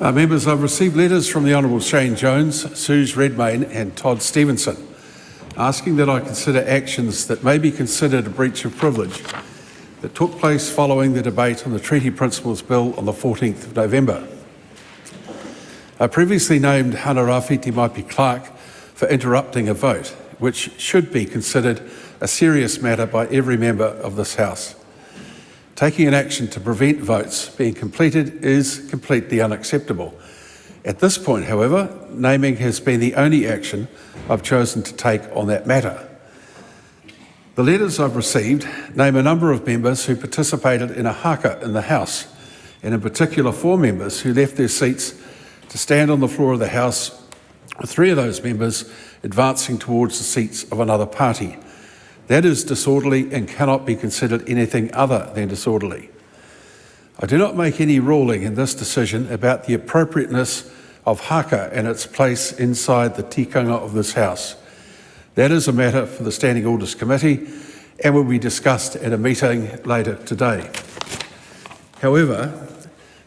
Members, I've received letters from the Honourable Shane Jones, Suze Redmayne and Todd Stevenson asking that I consider actions that may be considered a breach of privilege that took place following the debate on the Treaty Principles Bill on the 14th of November. I previously named WhangāreiTim Clark for interrupting a vote, which should be considered a serious matter by every member of this House. Taking an action to prevent votes being completed is completely unacceptable. At this point, however, naming has been the only action I've chosen to take on that matter. The letters I've received name a number of members who participated in a haka in the House, and in particular 4 members who left their seats to stand on the floor of the House, with 3 of those members advancing towards the seats of another party. That is disorderly and cannot be considered anything other than disorderly. I do not make any ruling in this decision about the appropriateness of haka and its place inside the tikanga of this House. That is a matter for the Standing Orders Committee and will be discussed at a meeting later today. However,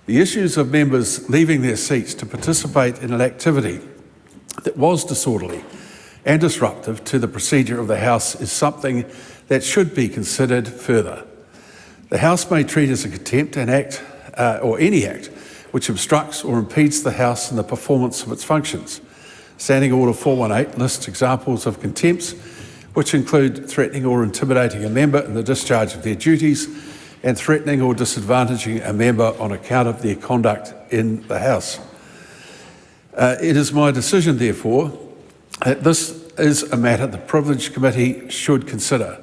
the issues of members leaving their seats to participate in an activity that was disorderly and disruptive to the procedure of the House is something that should be considered further. The House may treat as a contempt an act, or any act, which obstructs or impedes the House in the performance of its functions. Standing Order 418 lists examples of contempts, which include threatening or intimidating a member in the discharge of their duties and threatening or disadvantaging a member on account of their conduct in the House. It is my decision, therefore, that this is a matter the Privilege Committee should consider,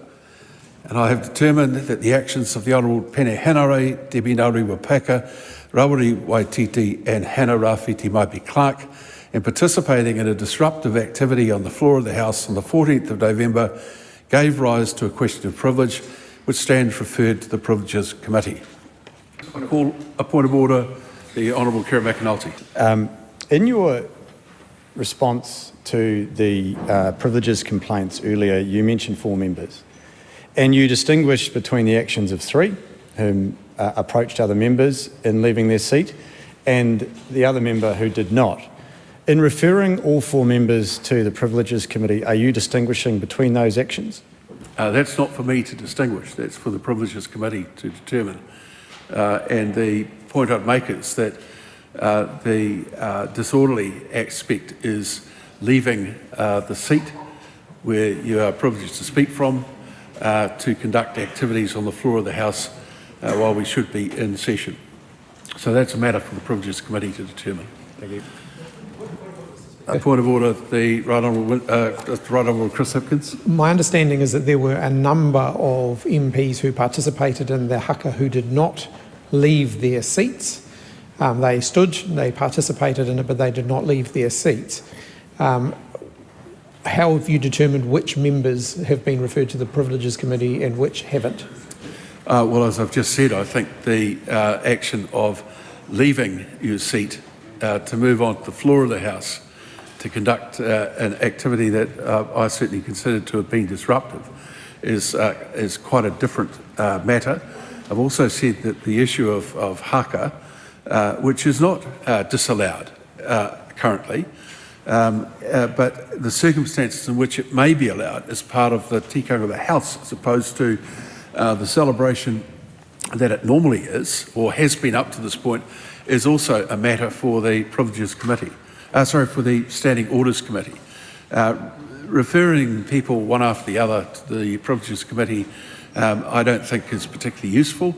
and I have determined that the actions of the Honourable Pene Hanare, Debbie Nauri Wapaka, Rawiri Waititi and WhangāreiTim Clark in participating in a disruptive activity on the floor of the House on the 14th of November gave rise to a question of privilege which stands referred to the Privileges Committee. I call a point of order the Honourable Kira McAnulty. In your response to the privileges complaints earlier, you mentioned 4 members, and you distinguished between the actions of 3 whom approached other members in leaving their seat and the other member who did not. In referring all 4 members to the Privileges Committee, are you distinguishing between those actions? That's not for me to distinguish, that's for the Privileges Committee to determine. And the point I'd make is that the disorderly aspect is leaving the seat where you are privileged to speak from to conduct activities on the floor of the House while we should be in session. So that's a matter for the Privileges Committee to determine. Thank you. A point of order, the Right Honourable Chris Hipkins. My understanding is that there were a number of MPs who participated in the haka who did not leave their seats. They stood, they participated in it, but they did not leave their seats. How have you determined which members have been referred to the Privileges Committee and which haven't? Well, as I've just said, I think the action of leaving your seat to move on to the floor of the House to conduct an activity that I certainly considered to have been disruptive is quite a different matter. I've also said that the issue of haka, which is not disallowed currently, but the circumstances in which it may be allowed as part of the tikanga of the House as opposed to the celebration that it normally is, or has been up to this point, is also a matter for the Privileges Committee. For the Standing Orders Committee. Referring people one after the other to the Privileges Committee I don't think is particularly useful,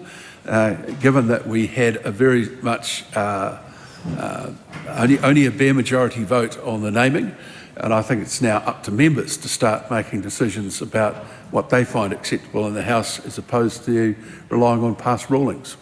given that we had a very much only a bare majority vote on the naming, and I think it's now up to members to start making decisions about what they find acceptable in the House as opposed to relying on past rulings.